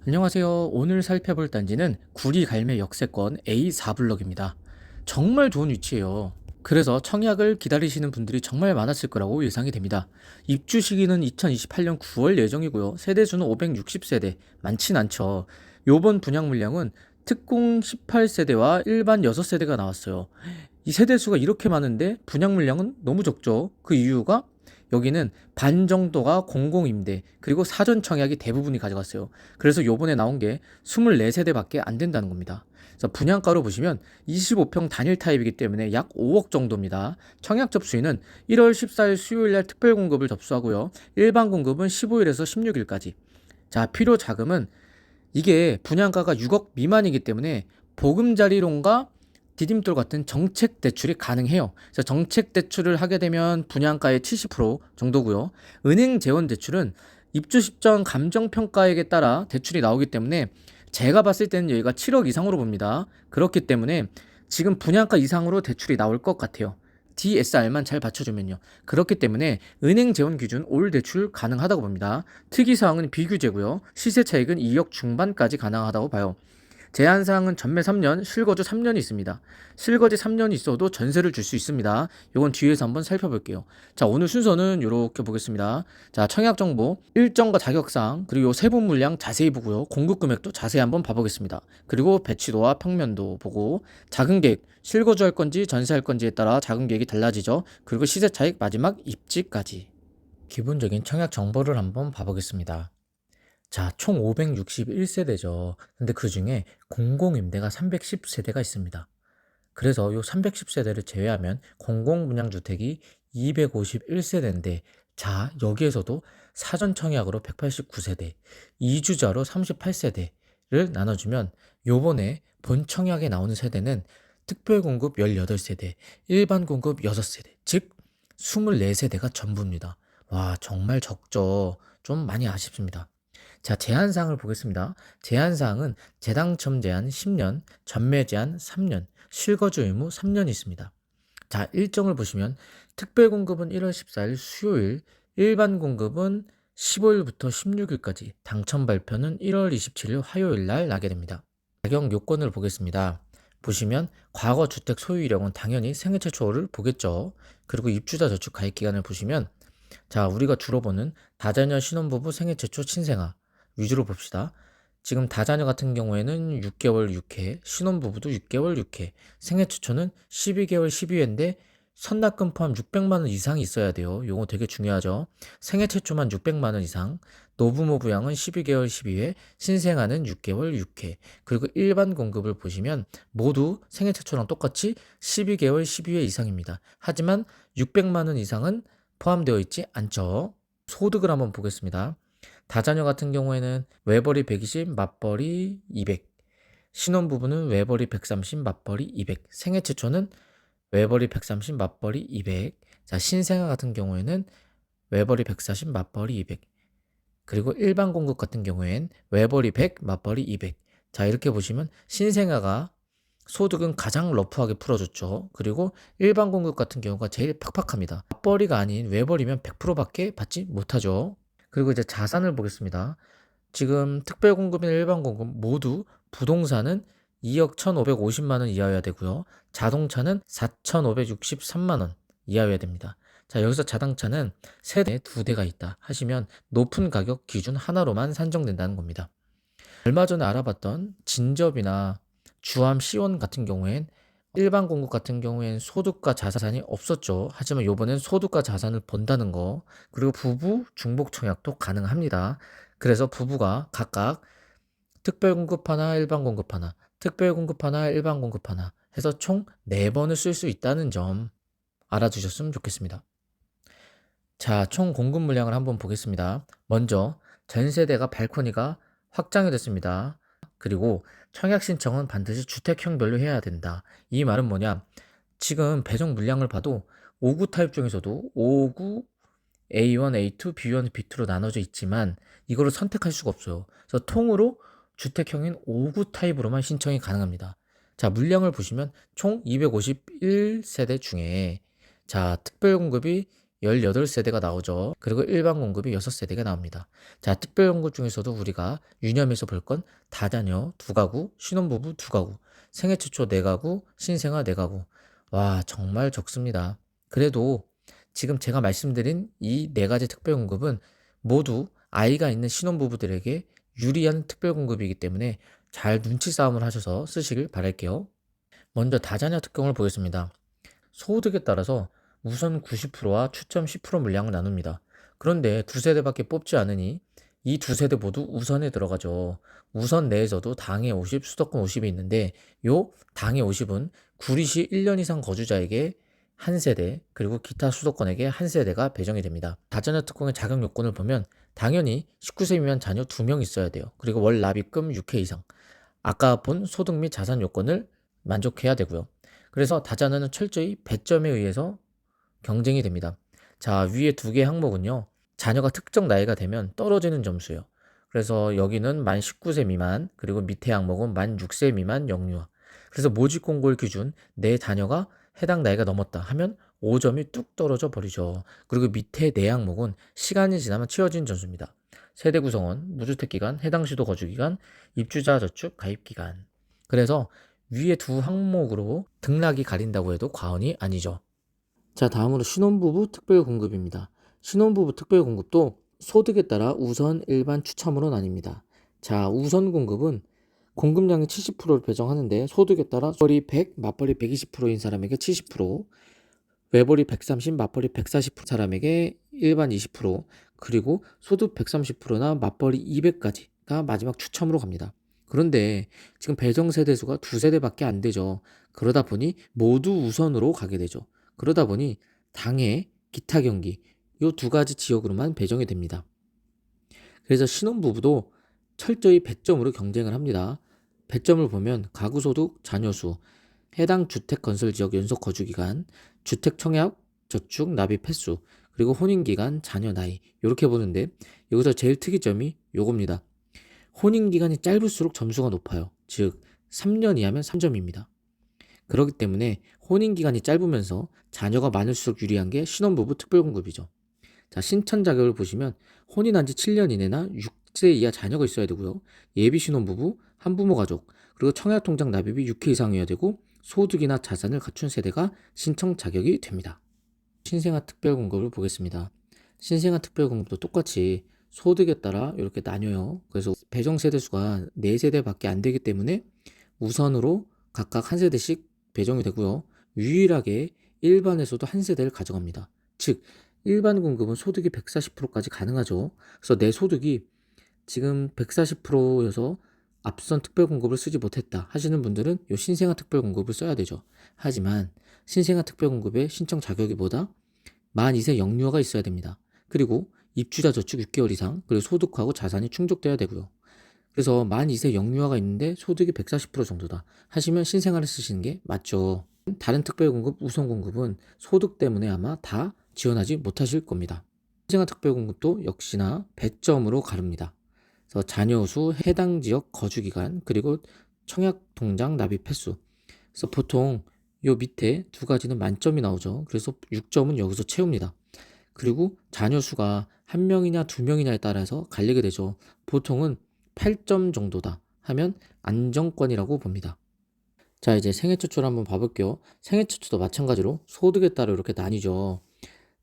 안녕하세요. 오늘 살펴볼 단지는 구리 갈매 역세권 A4블럭입니다. 정말 좋은 위치예요. 그래서 청약을 기다리시는 분들이 정말 많았을 거라고 예상이 됩니다. 입주 시기는 2028년 9월 예정이고요. 세대수는 560세대, 많진 않죠. 요번 분양 물량은 특공 18세대와 일반 6세대가 나왔어요. 이 세대수가 이렇게 많은데 분양 물량은 너무 적죠. 그 이유가 여기는 반 정도가 공공임대, 그리고 사전 청약이 대부분이 가져갔어요. 그래서 요번에 나온 게 24세대밖에 안 된다는 겁니다. 그래서 분양가로 보시면 25평 단일 타입이기 때문에 약 5억 정도입니다. 청약 접수일은 1월 14일 수요일 날 특별 공급을 접수하고요. 일반 공급은 15일에서 16일까지. 자, 필요 자금은 이게 분양가가 6억 미만이기 때문에 보금자리론과 디딤돌 같은 정책 대출이 가능해요. 그래서 정책 대출을 하게 되면 분양가의 70% 정도고요. 은행 재원 대출은 입주 시점 감정 평가액에 따라 대출이 나오기 때문에 제가 봤을 때는 여기가 7억 이상으로 봅니다. 그렇기 때문에 지금 분양가 이상으로 대출이 나올 것 같아요. DSR만 잘 받쳐주면요. 그렇기 때문에 은행 재원 기준 올 대출 가능하다고 봅니다. 특이사항은 비규제고요. 시세 차익은 2억 중반까지 가능하다고 봐요. 제한사항은 전매 3년, 실거주 3년이 있습니다. 실거주 3년이 있어도 전세를 줄 수 있습니다. 이건 뒤에서 한번 살펴볼게요. 자, 오늘 순서는 이렇게 보겠습니다. 자, 청약 정보, 일정과 자격사항, 그리고 세분 물량 자세히 보고요. 공급 금액도 자세히 한번 봐보겠습니다. 그리고 배치도와 평면도 보고, 자금 계획, 실거주할 건지 전세할 건지에 따라 자금 계획이 달라지죠. 그리고 시세 차익, 마지막 입지까지. 기본적인 청약 정보를 한번 봐보겠습니다. 자, 총 561세대죠. 근데 그 중에 공공임대가 310세대가 있습니다. 그래서 요 310세대를 제외하면 공공분양주택이 251세대인데, 자, 여기에서도 사전 청약으로 189세대, 이주자로 38세대를 나눠주면 요번에 본 청약에 나오는 세대는 특별공급 18세대, 일반공급 6세대, 즉 24세대가 전부입니다. 와, 정말 적죠. 좀 많이 아쉽습니다. 자, 제한사항을 보겠습니다. 제한사항은 재당첨 제한 10년, 전매 제한 3년, 실거주 의무 3년이 있습니다. 자, 일정을 보시면 특별공급은 1월 14일 수요일, 일반 공급은 15일부터 16일까지, 당첨 발표는 1월 27일 화요일 날 나게 됩니다. 자격 요건을 보겠습니다. 보시면 과거 주택 소유이력은 당연히 생애 최초를 보겠죠. 그리고 입주자 저축 가입 기간을 보시면, 자, 우리가 주로 보는 다자녀 신혼부부 생애 최초 친생아 위주로 봅시다. 지금 다자녀 같은 경우에는 6개월 6회, 신혼부부도 6개월 6회, 생애 최초는 12개월 12회인데 선납금 포함 600만 원 이상이 있어야 돼요. 요거 되게 중요하죠. 생애 최초만 600만 원 이상, 노부모 부양은 12개월 12회, 신생아는 6개월 6회, 그리고 일반 공급을 보시면 모두 생애 최초랑 똑같이 12개월 12회 이상입니다. 하지만 600만 원 이상은 포함되어 있지 않죠. 소득을 한번 보겠습니다. 다자녀 같은 경우에는 외벌이 120, 맞벌이 200, 신혼부부는 외벌이 130, 맞벌이 200, 생애 최초는 외벌이 130, 맞벌이 200, 자, 신생아 같은 경우에는 외벌이 140, 맞벌이 200, 그리고 일반 공급 같은 경우엔 외벌이 100, 맞벌이 200. 자, 이렇게 보시면 신생아가 소득은 가장 러프하게 풀어줬죠. 그리고 일반 공급 같은 경우가 제일 팍팍합니다. 맞벌이가 아닌 외벌이면 100%밖에 받지 못하죠. 그리고 이제 자산을 보겠습니다. 지금 특별 공급이나 일반 공급 모두 부동산은 2억 1,550만 원 이하여야 되고요. 자동차는 4,563만 원 이하여야 됩니다. 자, 여기서 자동차는 세대 2대가 있다 하시면 높은 가격 기준 하나로만 산정된다는 겁니다. 얼마 전에 알아봤던 진접이나 주암 C원 같은 경우엔 일반 공급 같은 경우엔 소득과 자산이 없었죠. 하지만 요번엔 소득과 자산을 본다는 거, 그리고 부부 중복 청약도 가능합니다. 그래서 부부가 각각 특별 공급 하나, 일반 공급 하나, 특별 공급 하나, 일반 공급 하나 해서 총 4번을 쓸 수 있다는 점 알아두셨으면 좋겠습니다. 자, 총 공급 물량을 한번 보겠습니다. 먼저 전 세대가 발코니가 확장이 됐습니다. 그리고 청약 신청은 반드시 주택형별로 해야 된다. 이 말은 뭐냐? 지금 배정 물량을 봐도 5구 타입 중에서도 5구 A1, A2, B1, B2로 나눠져 있지만 이거를 선택할 수가 없어요. 그래서 통으로 주택형인 5구 타입으로만 신청이 가능합니다. 자, 물량을 보시면 총 251세대 중에, 자, 특별 공급이 18세대가 나오죠. 그리고 일반 공급이 6세대가 나옵니다. 자, 특별 공급 중에서도 우리가 유념해서 볼 건 다자녀 2가구, 신혼부부 2가구, 생애 최초 4가구, 신생아 4가구. 와, 정말 적습니다. 그래도 지금 제가 말씀드린 이 4가지 특별 공급은 모두 아이가 있는 신혼부부들에게 유리한 특별 공급이기 때문에 잘 눈치 싸움을 하셔서 쓰시길 바랄게요. 먼저 다자녀 특경을 보겠습니다. 소득에 따라서 우선 90%와 추첨 10% 물량을 나눕니다. 그런데 두 세대밖에 뽑지 않으니 이 두 세대 모두 우선에 들어가죠. 우선 내에서도 당해 50, 수도권 50이 있는데 요 당해 50은 구리시 1년 이상 거주자에게 한 세대, 그리고 기타 수도권에게 한 세대가 배정이 됩니다. 다자녀 특공의 자격 요건을 보면 당연히 19세 미만 자녀 2명 있어야 돼요. 그리고 월 납입금 6회 이상. 아까 본 소득 및 자산 요건을 만족해야 되고요. 그래서 다자녀는 철저히 배점에 의해서 경쟁이 됩니다. 자, 위에 두 개의 항목은요. 자녀가 특정 나이가 되면 떨어지는 점수예요. 그래서 여기는 만 19세 미만, 그리고 밑에 항목은 만 6세 미만 영유아. 그래서 모집 공고일 기준 내 자녀가 해당 나이가 넘었다 하면 5점이 뚝 떨어져 버리죠. 그리고 밑에 네 항목은 시간이 지나면 치워진 점수입니다. 세대 구성원, 무주택 기간, 해당 시도 거주 기간, 입주자 저축 가입 기간. 그래서 위에 두 항목으로 등락이 가린다고 해도 과언이 아니죠. 자, 다음으로 신혼부부 특별공급입니다. 신혼부부 특별공급도 소득에 따라 우선, 일반, 추첨으로 나뉩니다. 자, 우선 공급은 공급량의 70%를 배정하는데 소득에 따라 맞벌이 100, 맞벌이 120%인 사람에게 70%, 외벌이 130, 맞벌이 140% 사람에게 일반 20%, 그리고 소득 130%나 맞벌이 200까지가 마지막 추첨으로 갑니다. 그런데 지금 배정 세대수가 두 세대밖에 안 되죠. 그러다 보니 모두 우선으로 가게 되죠. 그러다 보니 당해, 기타 경기 이 두 가지 지역으로만 배정이 됩니다. 그래서 신혼부부도 철저히 배점으로 경쟁을 합니다. 배점을 보면 가구소득, 자녀수, 해당 주택 건설 지역 연속 거주 기간, 주택 청약, 저축, 납입 횟수, 그리고 혼인 기간, 자녀 나이 이렇게 보는데 여기서 제일 특이점이 요겁니다. 혼인 기간이 짧을수록 점수가 높아요. 즉 3년 이하면 3점입니다. 그렇기 때문에 혼인 기간이 짧으면서 자녀가 많을수록 유리한 게 신혼부부 특별공급이죠. 자, 신청 자격을 보시면 혼인한 지 7년 이내나 6세 이하 자녀가 있어야 되고요. 예비 신혼부부, 한부모 가족, 그리고 청약통장 납입이 6회 이상이어야 되고 소득이나 자산을 갖춘 세대가 신청 자격이 됩니다. 신생아 특별공급을 보겠습니다. 신생아 특별공급도 똑같이 소득에 따라 이렇게 나뉘어요. 그래서 배정 세대수가 4세대밖에 안 되기 때문에 우선으로 각각 한 세대씩 배정이 되고요. 유일하게 일반에서도 한 세대를 가져갑니다. 즉 일반 공급은 소득이 140%까지 가능하죠. 그래서 내 소득이 지금 140%여서 앞선 특별 공급을 쓰지 못했다 하시는 분들은 이 신생아 특별 공급을 써야 되죠. 하지만 신생아 특별 공급의 신청 자격이 뭐다? 만 2세 영유아가 있어야 됩니다. 그리고 입주자 저축 6개월 이상, 그리고 소득하고 자산이 충족돼야 되고요. 그래서 만 2세 영유아가 있는데 소득이 140% 정도다 하시면 신생아를 쓰시는 게 맞죠. 다른 특별공급, 우선공급은 소득 때문에 아마 다 지원하지 못하실 겁니다. 신생아 특별공급도 역시나 배점으로 가릅니다. 그래서 자녀 수, 해당 지역 거주기간, 그리고 청약통장 납입 횟수. 그래서 보통 요 밑에 두 가지는 만점이 나오죠. 그래서 6점은 여기서 채웁니다. 그리고 자녀 수가 1명이냐 2명이냐에 따라서 갈리게 되죠. 보통은 8점 정도다 하면 안정권이라고 봅니다. 자, 이제 생애 최초를 한번 봐볼게요. 생애 최초도 마찬가지로 소득에 따라 이렇게 나뉘죠.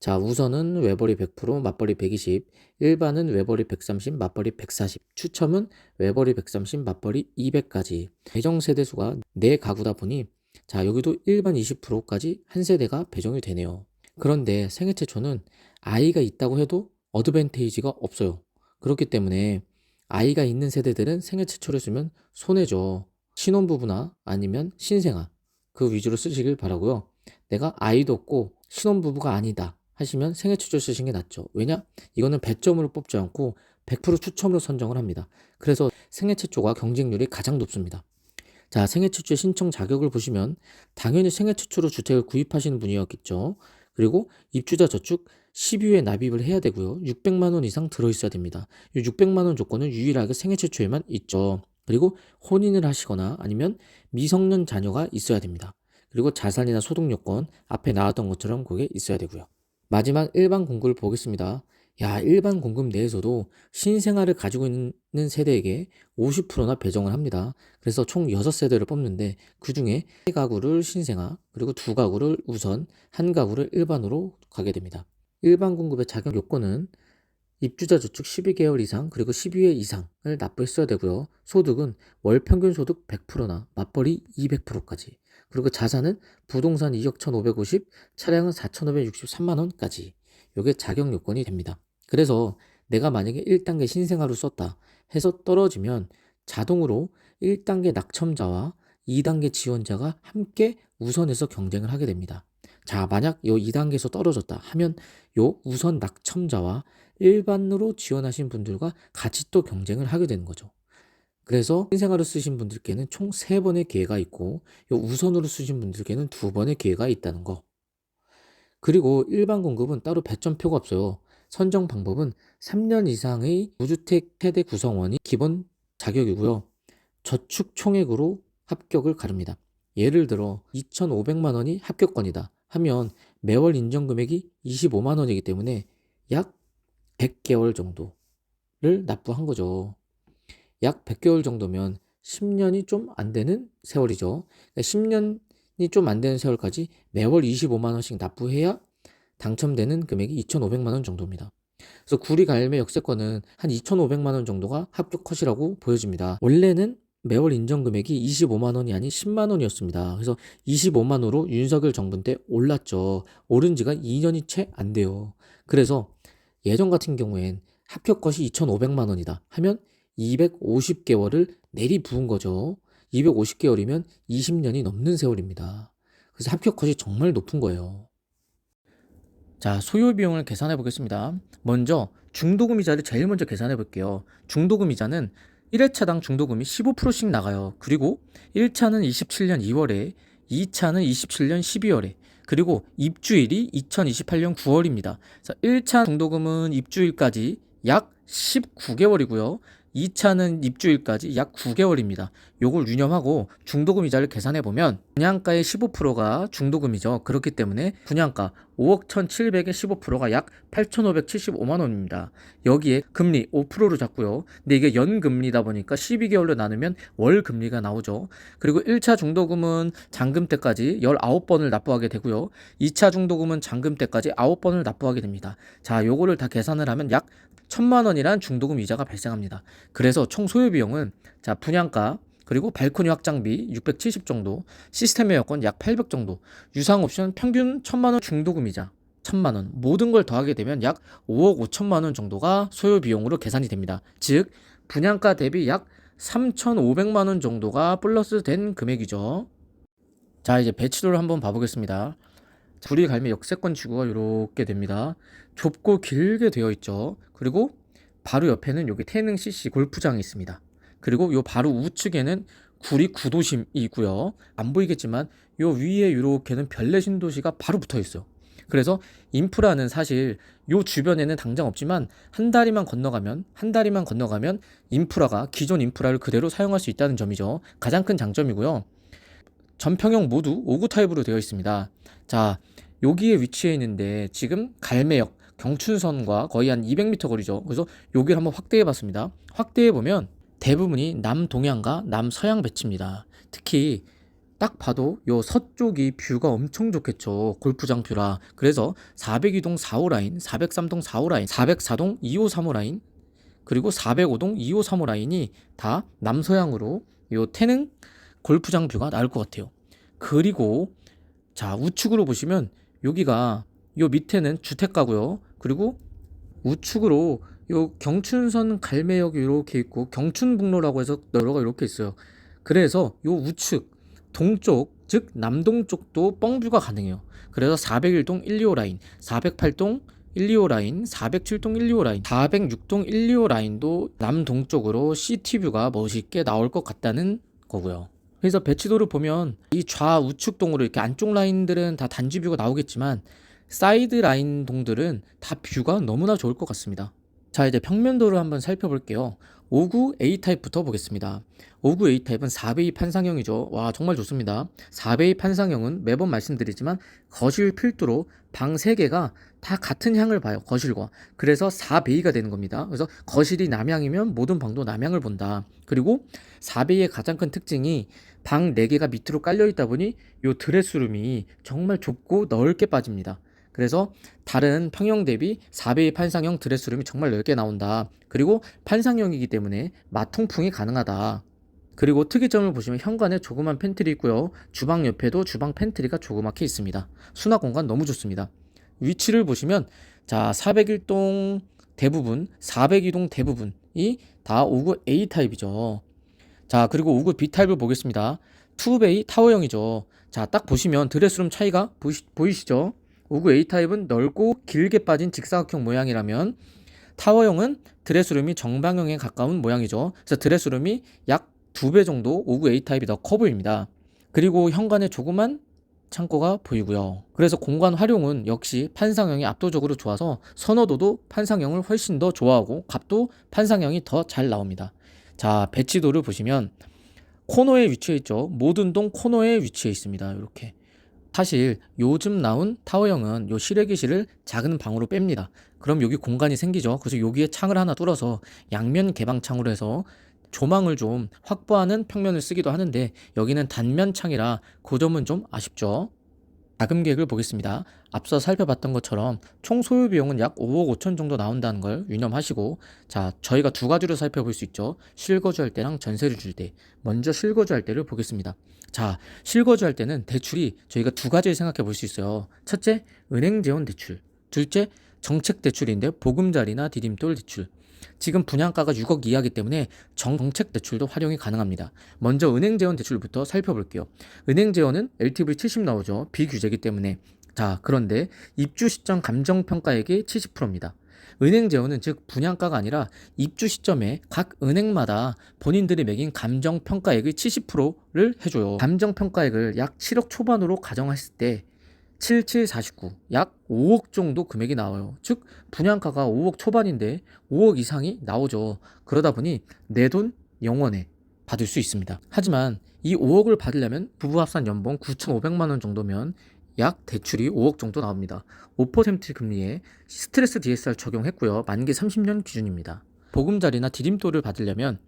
자, 우선은 외벌이 100%, 맞벌이 120, 일반은 외벌이 130, 맞벌이 140, 추첨은 외벌이 130, 맞벌이 200까지. 배정 세대수가 4가구다 보니 자, 여기도 일반 20%까지 한 세대가 배정이 되네요. 그런데 생애 최초는 아이가 있다고 해도 어드밴테이지가 없어요. 그렇기 때문에 아이가 있는 세대들은 생애 최초를 쓰면 손해죠. 신혼부부나 아니면 신생아 그 위주로 쓰시길 바라고요. 내가 아이도 없고 신혼부부가 아니다 하시면 생애 최초 쓰시는 게 낫죠. 왜냐? 이거는 배점으로 뽑지 않고 100% 추첨으로 선정을 합니다. 그래서 생애 최초가 경쟁률이 가장 높습니다. 자, 생애 최초의 신청 자격을 보시면 당연히 생애 최초로 주택을 구입하시는 분이었겠죠. 그리고 입주자 저축 12회 납입을 해야 되고요. 600만 원 이상 들어있어야 됩니다. 이 600만 원 조건은 유일하게 생애 최초에만 있죠. 그리고 혼인을 하시거나 아니면 미성년 자녀가 있어야 됩니다. 그리고 자산이나 소득 요건 앞에 나왔던 것처럼 그게 있어야 되고요. 마지막 일반 공급을 보겠습니다. 야, 일반 공급 내에서도 신생아를 가지고 있는 세대에게 50%나 배정을 합니다. 그래서 총 6세대를 뽑는데 그 중에 3가구를 신생아, 그리고 2가구를 우선, 1가구를 일반으로 가게 됩니다. 일반 공급의 자격 요건은 입주자 저축 12개월 이상 그리고 12회 이상을 납부했어야 되고요. 소득은 월 평균 소득 100%나 맞벌이 200%까지. 그리고 자산은 부동산 2억 1,550, 차량은 4,563만 원까지. 이게 자격 요건이 됩니다. 그래서 내가 만약에 1단계 신생아로 썼다 해서 떨어지면 자동으로 1단계 낙첨자와 2단계 지원자가 함께 우선해서 경쟁을 하게 됩니다. 자, 만약 요 2단계에서 떨어졌다 하면 요 우선 낙첨자와 일반으로 지원하신 분들과 같이 또 경쟁을 하게 되는 거죠. 그래서 신생아로 쓰신 분들께는 총 3번의 기회가 있고 요 우선으로 쓰신 분들께는 2번의 기회가 있다는 거. 그리고 일반 공급은 따로 배점표가 없어요. 선정 방법은 3년 이상의 무주택 세대 구성원이 기본 자격이고요. 저축 총액으로 합격을 가릅니다. 예를 들어 2,500만 원이 합격권이다 하면 매월 인정 금액이 25만 원이기 때문에 약 100개월 정도를 납부한 거죠. 약 100개월 정도면 10년이 좀 안 되는 세월이죠. 10년이 좀 안 되는 세월까지 매월 25만 원씩 납부해야 당첨되는 금액이 2,500만 원 정도입니다. 그래서 구리 갈매 역세권은 한 2,500만 원 정도가 합격 컷이라고 보여집니다. 원래는 매월 인정 금액이 25만 원이 아닌 10만 원이었습니다. 그래서 25만 원으로 윤석열 정부 때 올랐죠. 오른 지가 2년이 채 안 돼요. 그래서 예전 같은 경우엔 합격 컷이 2,500만 원이다 하면 250개월을 내리 부은 거죠. 250개월이면 20년이 넘는 세월입니다. 그래서 합격 컷이 정말 높은 거예요. 자, 소요 비용을 계산해 보겠습니다. 먼저 중도금 이자를 제일 먼저 계산해 볼게요. 중도금 이자는 1회차당 중도금이 15%씩 나가요. 그리고 1차는 27년 2월에, 2차는 27년 12월에, 그리고 입주일이 2028년 9월입니다. 1차 중도금은 입주일까지 약 19개월이고요. 2차는 입주일까지 약 9개월입니다. 요걸 유념하고 중도금 이자를 계산해 보면 분양가의 15%가 중도금이죠. 그렇기 때문에 분양가 5억 1,700의 15%가 약 8,575만 원입니다. 여기에 금리 5%로 잡고요. 근데 이게 연금리다 보니까 12개월로 나누면 월금리가 나오죠. 그리고 1차 중도금은 잔금 때까지 19번을 납부하게 되고요. 2차 중도금은 잔금 때까지 9번을 납부하게 됩니다. 자, 요거를 다 계산을 하면 약 1,000만 원이란 중도금 이자가 발생합니다. 그래서 총 소요 비용은 자, 분양가 그리고 발코니 확장비 670 정도, 시스템 에어컨 약 800 정도, 유상 옵션 평균 1,000만 원 중도금이자 1,000만 원 모든 걸 더하게 되면 약 5억 5천만 원 정도가 소요 비용으로 계산이 됩니다. 즉 분양가 대비 약 3,500만 원 정도가 플러스 된 금액이죠. 자, 이제 배치도를 한번 봐보겠습니다. 구리 갈매 역세권 지구가 이렇게 됩니다. 좁고 길게 되어 있죠. 그리고 바로 옆에는 여기 태릉 CC 골프장이 있습니다. 그리고 요 바로 우측에는 구리 구도심이 있고요. 안 보이겠지만 요 위에 이렇게는 별내 신도시가 바로 붙어 있어요. 그래서 인프라는 사실 요 주변에는 당장 없지만 한 다리만 건너가면 인프라가 기존 인프라를 그대로 사용할 수 있다는 점이죠. 가장 큰 장점이고요. 전평형 모두 5구 타입으로 되어 있습니다. 자, 여기에 위치해 있는데 지금 갈매역 경춘선과 거의 한 200m 거리죠. 그래서 여기를 한번 확대해 봤습니다. 확대해 보면 대부분이 남동향과 남서향 배치입니다. 특히 딱 봐도 요 서쪽이 뷰가 엄청 좋겠죠. 골프장 뷰라. 그래서 402동 4호 라인, 403동 4호 라인, 404동 2호 3호 라인, 그리고 405동 2호 3호 라인이 다 남서향으로 요 태릉 골프장 뷰가 나올 것 같아요. 그리고 자, 우측으로 보시면 여기가 요 밑에는 주택가고요. 그리고 우측으로 요 경춘선 갈매역이 이렇게 있고 경춘북로라고 해서 여러가 이렇게 있어요. 그래서 요 우측 동쪽 즉 남동쪽도 뻥뷰가 가능해요. 그래서 401동 125 라인, 408동 125 라인, 407동 125 라인, 406동 125 라인도 남동쪽으로 시티뷰가 멋있게 나올 것 같다는 거고요. 그래서 배치도를 보면 이 좌우측 동으로 이렇게 안쪽 라인들은 다 단지 뷰가 나오겠지만 사이드 라인 동들은 다 뷰가 너무나 좋을 것 같습니다. 자, 이제 평면도를 한번 살펴볼게요. 5구 A타입부터 보겠습니다. 5구 A타입은 4베이 판상형이죠. 와, 정말 좋습니다. 4베이 판상형은 매번 말씀드리지만 거실 필두로 방 3개가 다 같은 향을 봐요, 거실과. 그래서 4베이가 되는 겁니다. 그래서 거실이 남향이면 모든 방도 남향을 본다. 그리고 4베이의 가장 큰 특징이 방 4개가 밑으로 깔려 있다 보니 요 드레스룸이 정말 좁고 넓게 빠집니다. 그래서 다른 평형 대비 4베이 판상형 드레스룸이 정말 넓게 나온다. 그리고 판상형이기 때문에 마통풍이 가능하다. 그리고 특이점을 보시면 현관에 조그만 팬트리 있고요. 주방 옆에도 주방 팬트리가 조그맣게 있습니다. 수납 공간 너무 좋습니다. 위치를 보시면 자 401동 대부분 402동 대부분이 다 59 A 타입이죠. 자 그리고 59 B 타입을 보겠습니다. 2베이 타워형이죠. 자 딱 보시면 드레스룸 차이가 보이시죠? 59 A 타입은 넓고 길게 빠진 직사각형 모양이라면 타워형은 드레스룸이 정방형에 가까운 모양이죠. 그래서 드레스룸이 약 2배 정도 59 A 타입이 더 커 보입니다. 그리고 현관에 조그만 창고가 보이고요. 그래서 공간 활용은 역시 판상형이 압도적으로 좋아서 선호도도 판상형을 훨씬 더 좋아하고 값도 판상형이 더 잘 나옵니다. 자 배치도를 보시면 코너에 위치해 있죠. 모든 동 코너에 위치해 있습니다. 이렇게. 사실 요즘 나온 타워형은 요 실외기실을 작은 방으로 뺍니다. 그럼 여기 공간이 생기죠. 그래서 여기에 창을 하나 뚫어서 양면 개방창으로 해서 조망을 좀 확보하는 평면을 쓰기도 하는데 여기는 단면 창이라 그 점은 좀 아쉽죠. 자금 계획을 보겠습니다. 앞서 살펴봤던 것처럼 총 소요 비용은 약 5억 5천 정도 나온다는 걸 유념하시고 자 저희가 두 가지로 살펴볼 수 있죠. 실거주할 때랑 전세를 줄 때. 먼저 실거주할 때를 보겠습니다. 자 실거주할 때는 대출이 저희가 두 가지를 생각해 볼 수 있어요. 첫째 은행 재원 대출, 둘째 정책 대출인데 보금자리나 디딤돌 대출. 지금 분양가가 6억 이하이기 때문에 정책 대출도 활용이 가능합니다. 먼저 은행 재원 대출부터 살펴볼게요. 은행 재원은 LTV 70 나오죠. 비규제이기 때문에. 자, 그런데 입주 시점 감정평가액이 70%입니다. 은행 재원은 즉 분양가가 아니라 입주 시점에 각 은행마다 본인들이 매긴 감정평가액의 70%를 해줘요. 감정평가액을 약 7억 초반으로 가정했을 때 7749, 약 5억 정도 금액이 나와요. 즉 분양가가 5억 초반인데 5억 이상이 나오죠. 그러다 보니 내 돈 영원에 받을 수 있습니다. 하지만 이 5억을 받으려면 부부 합산 연봉 9,500만 원 정도면 약 대출이 5억 정도 나옵니다. 5% 금리에 스트레스 DSR 적용했고요. 만기 30년 기준입니다. 보금자리나 디딤돌을 받으려면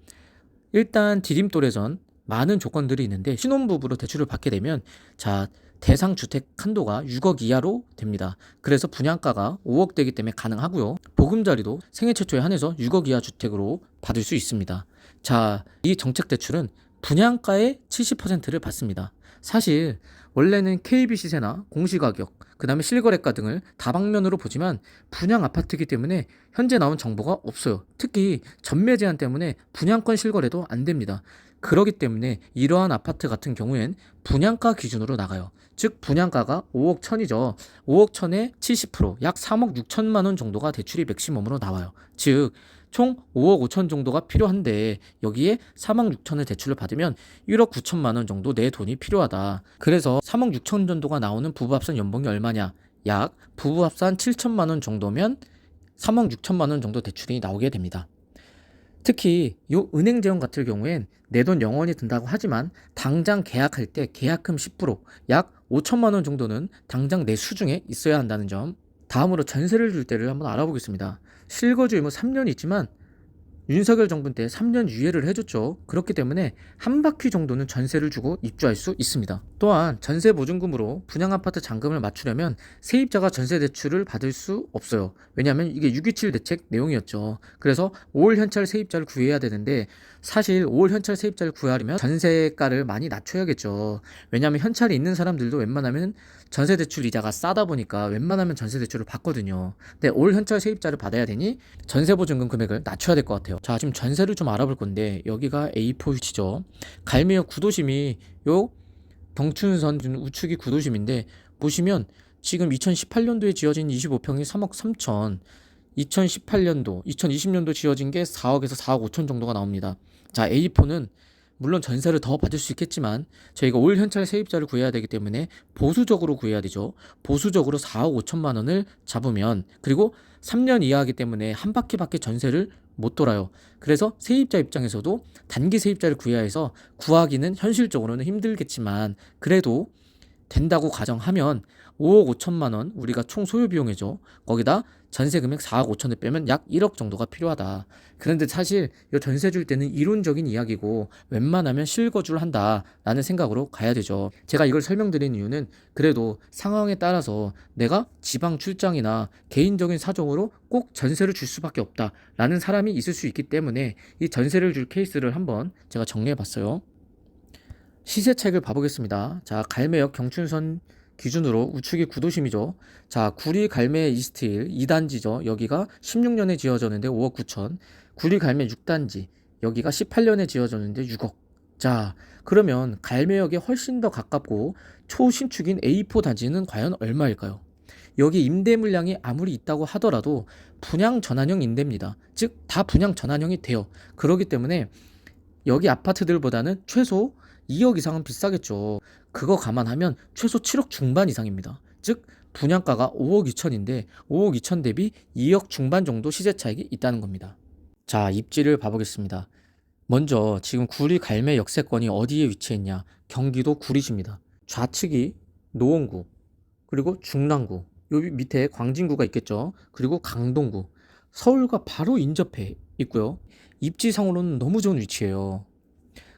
일단 디딤돌에선 많은 조건들이 있는데 신혼부부로 대출을 받게 되면 자 대상 주택 한도가 6억 이하로 됩니다. 그래서 분양가가 5억 되기 때문에 가능하고요. 보금자리도 생애 최초에 한해서 6억 이하 주택으로 받을 수 있습니다. 자, 이 정책 대출은 분양가의 70%를 받습니다. 사실 원래는 KB 시세나 공시가격, 그 다음에 실거래가 등을 다방면으로 보지만 분양 아파트이기 때문에 현재 나온 정보가 없어요. 특히 전매 제한 때문에 분양권 실거래도 안 됩니다. 그렇기 때문에 이러한 아파트 같은 경우엔 분양가 기준으로 나가요. 즉 분양가가 5억 천이죠. 5억 천에 70%, 약 3억 6천만 원 정도가 대출이 맥시멈으로 나와요. 즉 총 5억 5천 정도가 필요한데 여기에 3억 6천을 대출을 받으면 1억 9천만 원 정도 내 돈이 필요하다. 그래서 3억 6천 정도가 나오는 부부합산 연봉이 얼마냐? 약 부부합산 7천만 원 정도면 3억 6천만 원 정도 대출이 나오게 됩니다. 특히 이 은행 재원 같은 경우엔 내 돈 영원히 든다고 하지만 당장 계약할 때 계약금 10%, 약 5천만 원 정도는 당장 내 수중에 있어야 한다는 점. 다음으로 전세를 줄 때를 한번 알아보겠습니다. 실거주 의무 3년이 있지만 윤석열 정부 때 3년 유예를 해줬죠. 그렇기 때문에 한 바퀴 정도는 전세를 주고 입주할 수 있습니다. 또한 전세 보증금으로 분양아파트 잔금을 맞추려면 세입자가 전세 대출을 받을 수 없어요. 왜냐하면 이게 627 대책 내용이었죠. 그래서 5월 현찰 세입자를 구해야 되는데 사실 5월 현찰 세입자를 구하려면 전세가를 많이 낮춰야겠죠. 왜냐하면 현찰이 있는 사람들도 웬만하면 전세 대출 이자가 싸다 보니까 웬만하면 전세 대출을 받거든요. 근데 올 현찰 세입자를 받아야 되니 전세 보증금 금액을 낮춰야 될 것 같아요. 자, 지금 전세를 좀 알아볼 건데 여기가 A4 위치죠. 갈미역 구도심이 요 경춘선 우측이 구도심인데 보시면 지금 2018년도에 지어진 25평이 3억 3천, 2018년도, 2020년도 지어진 게 4억에서 4억 5천 정도가 나옵니다. 자, A4는 물론 전세를 더 받을 수 있겠지만 저희가 올 현찰 세입자를 구해야 되기 때문에 보수적으로 구해야 되죠. 보수적으로 4억 5천만 원을 잡으면 그리고 3년 이하이기 때문에 한 바퀴밖에 전세를 못 돌아요. 그래서 세입자 입장에서도 단기 세입자를 구해야 해서 구하기는 현실적으로는 힘들겠지만 그래도 된다고 가정하면 5억 5천만 원 우리가 총 소요 비용이죠. 거기다 전세 금액 4억 5천을 빼면 약 1억 정도가 필요하다. 그런데 사실 이 전세 줄 때는 이론적인 이야기고 웬만하면 실거주를 한다라는 생각으로 가야 되죠. 제가 이걸 설명드린 이유는 그래도 상황에 따라서 내가 지방 출장이나 개인적인 사정으로 꼭 전세를 줄 수밖에 없다라는 사람이 있을 수 있기 때문에 이 전세를 줄 케이스를 한번 제가 정리해 봤어요. 시세 차익을 봐보겠습니다. 자, 갈매역 경춘선 기준으로 우측이 구도심이죠. 자, 구리 갈매 이스트 2단지죠. 여기가 16년에 지어졌는데 5억 9천. 구리 갈매 6단지. 여기가 18년에 지어졌는데 6억. 자, 그러면 갈매역에 훨씬 더 가깝고 초신축인 A4 단지는 과연 얼마일까요? 여기 임대 물량이 아무리 있다고 하더라도 분양 전환형 임대입니다. 즉, 다 분양 전환형이 돼요. 그렇기 때문에 여기 아파트들보다는 최소 2억 이상은 비싸겠죠. 그거 감안하면 최소 7억 중반 이상입니다. 즉 분양가가 5억 2천인데 5억 2천 대비 2억 중반 정도 시세 차익이 있다는 겁니다. 자, 입지를 봐보겠습니다. 먼저 지금 구리 갈매 역세권이 어디에 위치했냐? 경기도 구리시입니다. 좌측이 노원구, 그리고 중랑구, 여기 밑에 광진구가 있겠죠. 그리고 강동구, 서울과 바로 인접해 있고요. 입지상으로는 너무 좋은 위치예요.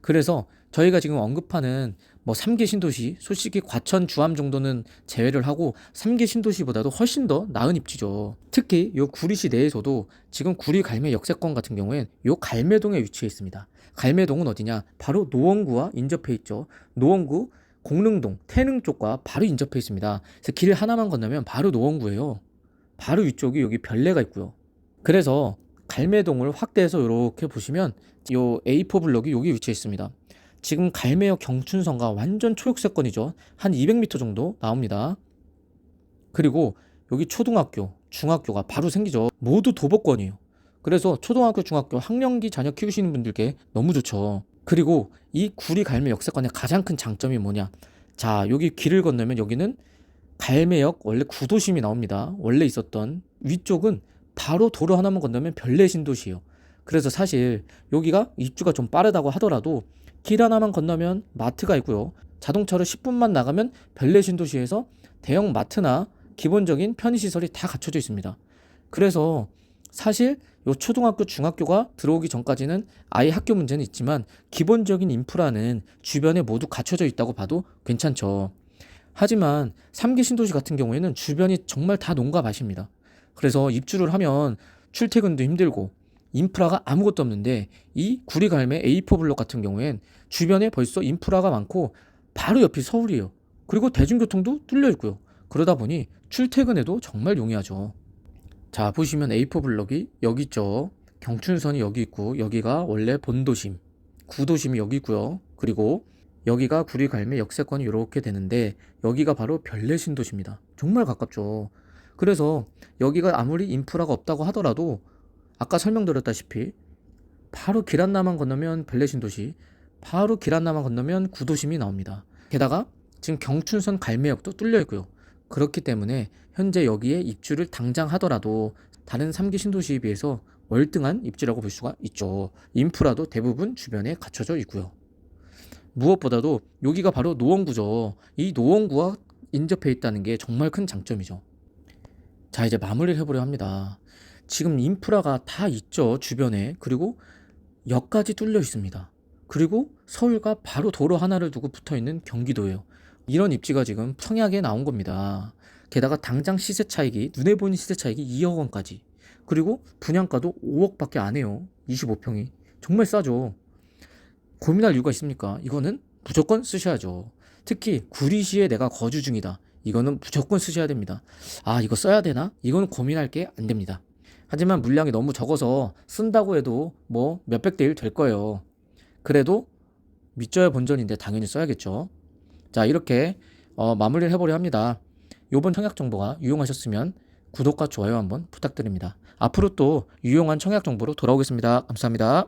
그래서 저희가 지금 언급하는 뭐 3개 신도시, 솔직히 과천, 주암 정도는 제외를 하고 3개 신도시보다도 훨씬 더 나은 입지죠. 특히 요 구리시 내에서도 지금 구리 갈매 역세권 같은 경우엔 요 갈매동에 위치해 있습니다. 갈매동은 어디냐? 바로 노원구와 인접해 있죠. 노원구, 공릉동, 태릉 쪽과 바로 인접해 있습니다. 그래서 길 하나만 건너면 바로 노원구예요. 바로 위쪽이 여기 별내가 있고요. 그래서 갈매동을 확대해서 이렇게 보시면 요 A4 블럭이 여기 위치해 있습니다. 지금 갈매역 경춘선과 완전 초역세권이죠. 한 200m 정도 나옵니다. 그리고 여기 초등학교, 중학교가 바로 생기죠. 모두 도보권이에요. 그래서 초등학교, 중학교 학령기 자녀 키우시는 분들께 너무 좋죠. 그리고 이 구리 갈매 역세권의 가장 큰 장점이 뭐냐? 자, 여기 길을 건너면 여기는 갈매역 원래 구도심이 나옵니다. 원래 있었던 위쪽은 바로 도로 하나만 건너면 별내 신도시예요. 그래서 사실 여기가 입주가 좀 빠르다고 하더라도 길 하나만 건너면 마트가 있고요. 자동차로 10분만 나가면 별내 신도시에서 대형 마트나 기본적인 편의시설이 다 갖춰져 있습니다. 그래서 사실 요 초등학교, 중학교가 들어오기 전까지는 아예 학교 문제는 있지만 기본적인 인프라는 주변에 모두 갖춰져 있다고 봐도 괜찮죠. 하지만 3기 신도시 같은 경우에는 주변이 정말 다 농가 밭입니다. 그래서 입주를 하면 출퇴근도 힘들고 인프라가 아무것도 없는데 이 구리 갈매 A4 블록 같은 경우엔 주변에 벌써 인프라가 많고 바로 옆이 서울이에요. 그리고 대중교통도 뚫려 있고요. 그러다 보니 출퇴근에도 정말 용이하죠. 자, 보시면 A4 블록이 여기 있죠. 경춘선이 여기 있고 여기가 원래 본도심, 구도심이 여기 있고요. 그리고 여기가 구리 갈매 역세권이 이렇게 되는데 여기가 바로 별내 신도시입니다. 정말 가깝죠. 그래서 여기가 아무리 인프라가 없다고 하더라도 아까 설명드렸다시피 바로 길 하나만 건너면 별내 신도시, 바로 길 하나만 건너면 구도심이 나옵니다. 게다가 지금 경춘선 갈매역도 뚫려 있고요. 그렇기 때문에 현재 여기에 입주를 당장 하더라도 다른 3기 신도시에 비해서 월등한 입지라고 볼 수가 있죠. 인프라도 대부분 주변에 갖춰져 있고요. 무엇보다도 여기가 바로 노원구죠. 이 노원구와 인접해 있다는 게 정말 큰 장점이죠. 자, 이제 마무리를 해보려 합니다. 지금 인프라가 다 있죠, 주변에. 그리고 역까지 뚫려 있습니다. 그리고 서울과 바로 도로 하나를 두고 붙어있는 경기도예요. 이런 입지가 지금 청약에 나온 겁니다. 게다가 당장 시세 차익이, 눈에 보이는 시세 차익이 2억 원까지. 그리고 분양가도 5억밖에 안 해요. 25평이. 정말 싸죠. 고민할 이유가 있습니까? 이거는 무조건 쓰셔야죠. 특히 구리시에 내가 거주 중이다. 이거는 무조건 쓰셔야 됩니다. 아, 이거 써야 되나? 이거는 고민할 게 안 됩니다. 하지만 물량이 너무 적어서 쓴다고 해도 뭐 몇백 대 1 될 거예요. 그래도 믿져야 본전인데 당연히 써야겠죠. 자, 이렇게 마무리를 해보려 합니다. 이번 청약 정보가 유용하셨으면 구독과 좋아요 한번 부탁드립니다. 앞으로 또 유용한 청약 정보로 돌아오겠습니다. 감사합니다.